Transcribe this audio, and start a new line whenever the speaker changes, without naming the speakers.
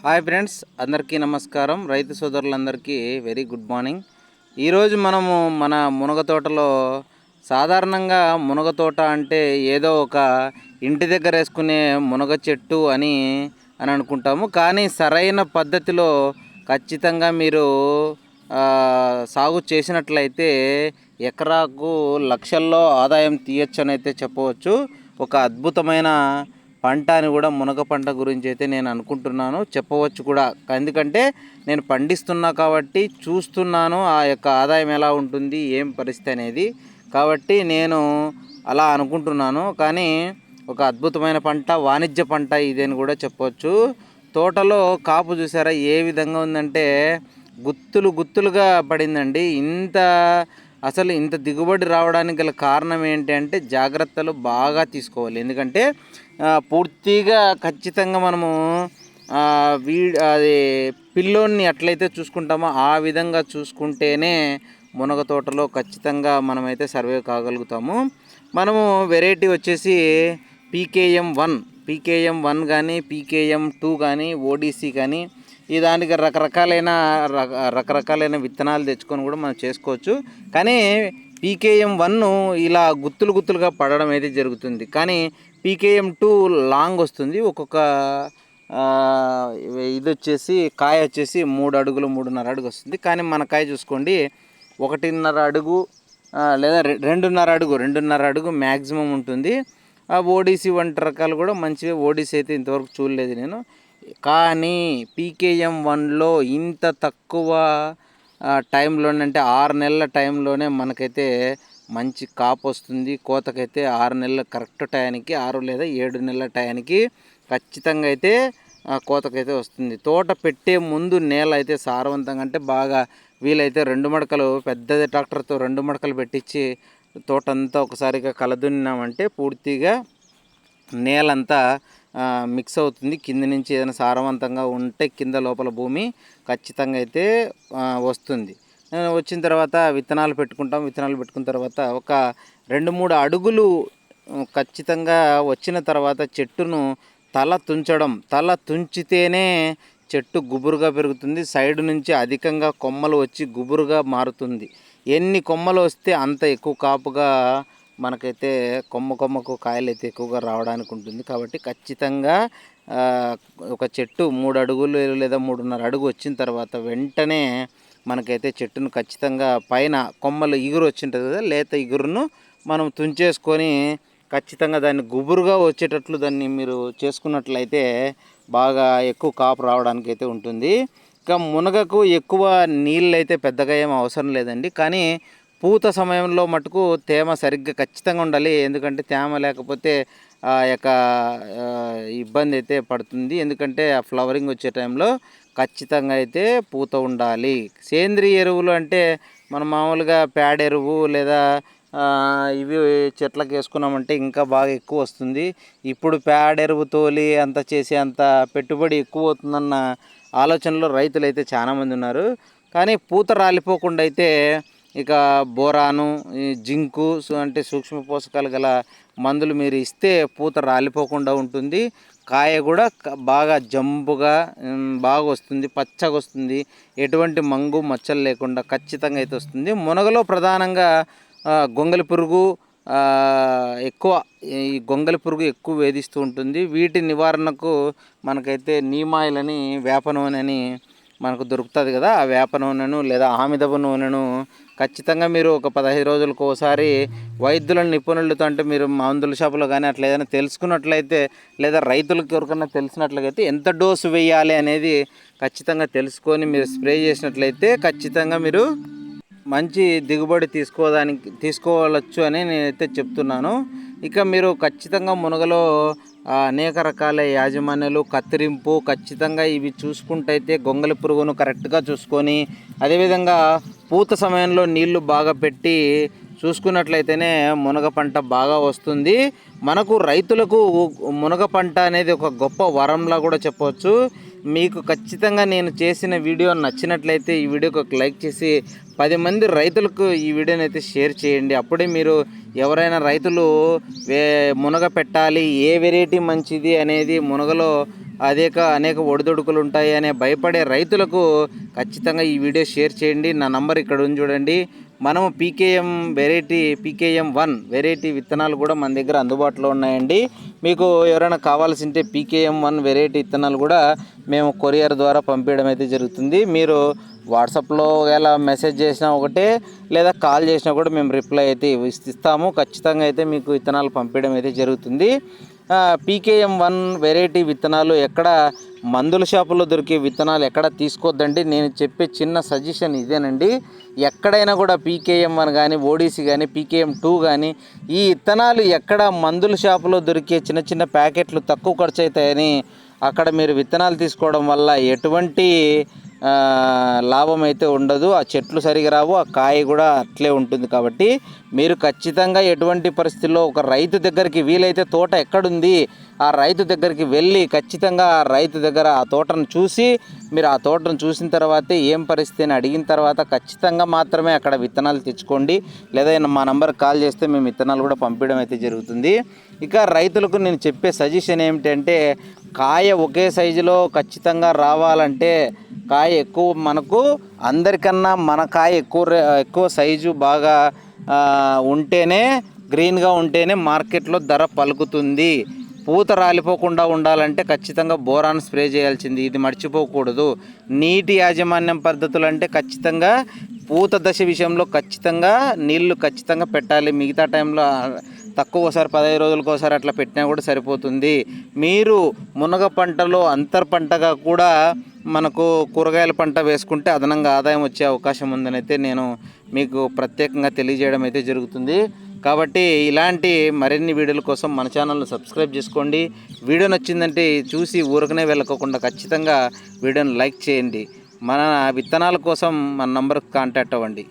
Hi friends, అందరికీ నమస్కారం. రైతు సోదరులందరికీ వెరీ గుడ్ మార్నింగ్. ఈరోజు మనము మన మునగ తోటలో సాధారణంగా మునగ తోట అంటే ఏదో ఒక ఇంటి దగ్గర వేసుకునే మునగ చెట్టు అని అనుకుంటాము. కానీ సరైన పద్ధతిలో ఖచ్చితంగా మీరు సాగు చేసినట్లయితే ఎకరాకు లక్షల్లో ఆదాయం తీయచ్చు అని అయితే చెప్పవచ్చు. ఒక అద్భుతమైన పంట అని కూడా మునగ పంట గురించి అయితే నేను అనుకుంటున్నాను, చెప్పవచ్చు కూడా. ఎందుకంటే నేను పండిస్తున్నా కాబట్టి చూస్తున్నాను ఆ యొక్క ఆదాయం ఎలా ఉంటుంది, ఏం పరిస్థితి అనేది. కాబట్టి నేను అలా అనుకుంటున్నాను. కానీ ఒక అద్భుతమైన పంట, వాణిజ్య పంట ఇది అని కూడా చెప్పవచ్చు. తోటలో కాపు చూసారా ఏ విధంగా ఉందంటే గుత్తులు గుత్తులుగా పడిందండి. అసలు ఇంత దిగుబడి రావడానికి గల కారణం ఏంటి అంటే జాగ్రత్తలు బాగా తీసుకోవాలి. ఎందుకంటే పూర్తిగా ఖచ్చితంగా మనము అది పిల్లోన్ని ఎట్లయితే చూసుకుంటామో ఆ విధంగా చూసుకుంటేనే మునగ తోటలో ఖచ్చితంగా మనమైతే సర్వే కాగలుగుతాము. మనము వెరైటీ వచ్చేసి పీకేఎం 1 కానీ పీకేఎం 2 కానీ ఓడిసి కానీ ఈ దానికి రకరకాలైన విత్తనాలు తెచ్చుకొని కూడా మనం చేసుకోవచ్చు. కానీ పీకేఎం 1 ఇలా గుత్తులు గుత్తులుగా పడడం అయితే జరుగుతుంది. కానీ పీకేఎం 2 లాంగ్ వస్తుంది. ఒక్కొక్క ఇది వచ్చేసి కాయ వచ్చేసి 3 అడుగులు 3.5 అడుగు వస్తుంది. కానీ మన కాయ చూసుకోండి 1.5 అడుగు లేదా 2.5 అడుగు మ్యాక్సిమం ఉంటుంది. ఆ ఓడిసి వంటి రకాలు కూడా మంచిగా, ఓడిసి అయితే ఇంతవరకు చూడలేదు నేను. కానీ పీకేఎం 1లో ఇంత తక్కువ టైంలోనే అంటే 6 నెలల టైంలోనే మనకైతే మంచి కాపు వస్తుంది. కోతకైతే 6 నెలల కరెక్ట్ టయానికి, 6 లేదా 7 నెలల టయానికి ఖచ్చితంగా అయితే కోతకైతే వస్తుంది. తోట పెట్టే ముందు నేల అయితే సారవంతంగా అంటే బాగా వీలైతే 2 మడకలు పెద్దది ట్రాక్టర్తో 2 మడకలు పెట్టించి తోటంతా ఒకసారిగా కలదున్నామంటే పూర్తిగా నేలంతా మిక్స్ అవుతుంది. కింద నుంచి ఏదైనా సారవంతంగా ఉంటే కింద లోపల భూమి ఖచ్చితంగా అయితే వస్తుంది. వచ్చిన తర్వాత విత్తనాలు పెట్టుకుంటాం. విత్తనాలు పెట్టుకున్న తర్వాత ఒక 2-3 అడుగులు ఖచ్చితంగా వచ్చిన తర్వాత చెట్టును తల తుంచితేనే చెట్టు గుబురుగా పెరుగుతుంది. సైడ్ నుంచి అధికంగా కొమ్మలు వచ్చి గుబురుగా మారుతుంది. ఎన్ని కొమ్మలు వస్తే అంత ఎక్కువ కాపుగా మనకైతే కొమ్మకు కాయలు అయితే ఎక్కువగా రావడానికి ఉంటుంది. కాబట్టి ఖచ్చితంగా ఒక చెట్టు 3 అడుగులు లేదా 3.5 అడుగు వచ్చిన తర్వాత వెంటనే మనకైతే చెట్టును ఖచ్చితంగా పైన కొమ్మలు ఇగురు వచ్చింటుంది కదా, లేత ఇగురును మనం తుంచేసుకొని ఖచ్చితంగా దాన్ని గుబురుగా వచ్చేటట్లు దాన్ని మీరు చేసుకున్నట్లయితే బాగా ఎక్కువ కాపు రావడానికి అయితే ఉంటుంది. ఇంకా మునగకు ఎక్కువ నీళ్ళు అయితే పెద్దగా ఏం అవసరం లేదండి. కానీ పూత సమయంలో మటుకు తేమ సరిగ్గా ఖచ్చితంగా ఉండాలి. ఎందుకంటే తేమ లేకపోతే ఆ యొక్క ఇబ్బంది అయితే పడుతుంది. ఎందుకంటే ఆ ఫ్లవరింగ్ వచ్చే టైంలో ఖచ్చితంగా అయితే పూత ఉండాలి. సేంద్రియ ఎరువులు అంటే మనం మామూలుగా పేడ ఎరువు లేదా ఇవి చెట్లకు వేసుకున్నామంటే ఇంకా బాగా ఎక్కువ వస్తుంది. ఇప్పుడు పేడ ఎరువు తోలి అంత చేసే అంత పెట్టుబడి ఎక్కువ అవుతుందన్న ఆలోచనలో రైతులు అయితే చాలామంది ఉన్నారు. కానీ పూత రాలిపోకుండా అయితే ఇక బోరాను, జింకు అంటే సూక్ష్మ పోషకాలు గల మందులు మీరు ఇస్తే పూత రాలిపోకుండా ఉంటుంది. కాయ కూడా బాగా జంపుగా బాగా వస్తుంది, పచ్చగా వస్తుంది. ఎటువంటి మంగు మచ్చలు లేకుండా ఖచ్చితంగా అయితే వస్తుంది. మునగలో ప్రధానంగా గొంగలి పురుగు ఈ గొంగలి పురుగు ఎక్కువ వేధిస్తూ ఉంటుంది. వీటి నివారణకు మనకైతే నీమాయిల్ అని వేప నూనె అని మనకు దొరుకుతుంది కదా, ఆ వేప నూనెను లేదా ఆమిదపు నూనెను ఖచ్చితంగా మీరు ఒక 15 రోజులకు ఒకసారి వైద్యులను నిపుణులతో అంటే మీరు మందుల షాపులో కానీ అట్లా ఏదైనా తెలుసుకున్నట్లయితే లేదా రైతులకు ఎవరికైనా తెలిసినట్లయితే ఎంత డోసు వేయాలి అనేది ఖచ్చితంగా మీరు స్ప్రే చేసినట్లయితే ఖచ్చితంగా మీరు మంచి దిగుబడి తీసుకోవచ్చు అని నేనైతే చెప్తున్నాను. ఇక మీరు ఖచ్చితంగా మునగలో అనేక రకాల యాజమాన్యాలు కత్తిరింపు ఖచ్చితంగా ఇవి చూసుకుంటైతే గొంగలి పురుగును కరెక్ట్గా చూసుకొని అదేవిధంగా పూత సమయంలో నీళ్లు బాగా పెట్టి చూసుకున్నట్లయితేనే మునగ పంట బాగా వస్తుంది. మనకు రైతులకు మునగ పంట అనేది ఒక గొప్ప వరంలా కూడా చెప్పవచ్చు. మీకు ఖచ్చితంగా నేను చేసిన వీడియో నచ్చినట్లయితే ఈ వీడియోకి ఒక లైక్ చేసి 10 మంది రైతులకు ఈ వీడియోని అయితే షేర్ చేయండి. అప్పుడే మీరు ఎవరైనా రైతులు మునగ పెట్టాలి ఏ వెరైటీ మంచిది అనేది మునగలో అనేక ఒడిదుడుకులు ఉంటాయి అనే భయపడే రైతులకు ఖచ్చితంగా ఈ వీడియో షేర్ చేయండి. నా నంబర్ ఇక్కడ ఉంది చూడండి. మనము PKM1 వెరైటీ విత్తనాలు కూడా మన దగ్గర అందుబాటులో ఉన్నాయండి. మీకు ఎవరైనా కావాల్సింటే PKM1 వెరైటీ విత్తనాలు కూడా మేము కొరియర్ ద్వారా పంపించడం అయితే జరుగుతుంది. మీరు వాట్సాప్లో ఎలా మెసేజ్ చేసినా ఒకటే, లేదా కాల్ చేసినా కూడా మేము రిప్లై అయితే ఇస్తాము. ఖచ్చితంగా అయితే మీకు విత్తనాలు పంపించడం అయితే జరుగుతుంది. PKM1 వెరైటీ విత్తనాలు ఎక్కడ మందుల షాపుల్లో దొరికే విత్తనాలు ఎక్కడ తీసుకోవద్దండి. నేను చెప్పే చిన్న సజెషన్ ఇదేనండి. ఎక్కడైనా కూడా PKM1 కానీ, ODC కానీ, PKM2 కానీ ఈ విత్తనాలు ఎక్కడ మందుల షాపులో దొరికే చిన్న చిన్న ప్యాకెట్లు తక్కువ ఖర్చు అవుతాయని అక్కడ మీరు విత్తనాలు తీసుకోవడం వల్ల ఎటువంటి లాభం అయితే ఉండదు. ఆ చెట్లు సరిగా రావు, ఆ కాయ కూడా అట్లే ఉంటుంది. కాబట్టి మీరు ఖచ్చితంగా ఎటువంటి పరిస్థితుల్లో ఒక రైతు దగ్గరికి, వీలైతే తోట ఎక్కడుంది ఆ రైతు దగ్గరికి వెళ్ళి ఖచ్చితంగా ఆ రైతు దగ్గర ఆ తోటను చూసి, మీరు ఆ తోటను చూసిన తర్వాతే ఏం పరిస్థితి అని అడిగిన తర్వాత ఖచ్చితంగా మాత్రమే అక్కడ విత్తనాలు తెచ్చుకోండి. లేదా మా నంబర్కి కాల్ చేస్తే మేము విత్తనాలు కూడా పంపించడం అయితే జరుగుతుంది. ఇక రైతులకు నేను చెప్పే సజెషన్ ఏమిటంటే, కాయ ఒకే సైజులో ఖచ్చితంగా రావాలంటే కాయ ఎక్కువ, మనకు అందరికన్నా మన కాయ ఎక్కువ సైజు బాగా ఉంటేనే, గ్రీన్గా ఉంటేనే మార్కెట్లో ధర పలుకుతుంది. పూత రాలిపోకుండా ఉండాలంటే ఖచ్చితంగా బోరాన్ స్ప్రే చేయాల్సింది, ఇది మర్చిపోకూడదు. నీటి యాజమాన్యం పద్ధతులు అంటే ఖచ్చితంగా పూత దశ విషయంలో ఖచ్చితంగా నీళ్లు ఖచ్చితంగా పెట్టాలి. మిగతా టైంలో తక్కువసారి 15 రోజులకు ఒకసారి అట్లా పెట్టినా కూడా సరిపోతుంది. మీరు మునగ పంటలో అంతర్ పంటగా కూడా మనకు కూరగాయల పంట వేసుకుంటే అదనంగా ఆదాయం వచ్చే అవకాశం ఉందని అయితే నేను మీకు ప్రత్యేకంగా తెలియజేయడం అయితే జరుగుతుంది. కాబట్టి ఇలాంటి మరిన్ని వీడియోల కోసం మన ఛానల్ను సబ్స్క్రైబ్ చేసుకోండి. వీడియో నచ్చిందంటే చూసి ఊరకనే వెళ్ళకోకుండా ఖచ్చితంగా వీడియోని లైక్ చేయండి. మన విత్తనాల కోసం మన నంబర్కి కాంటాక్ట్ అవ్వండి.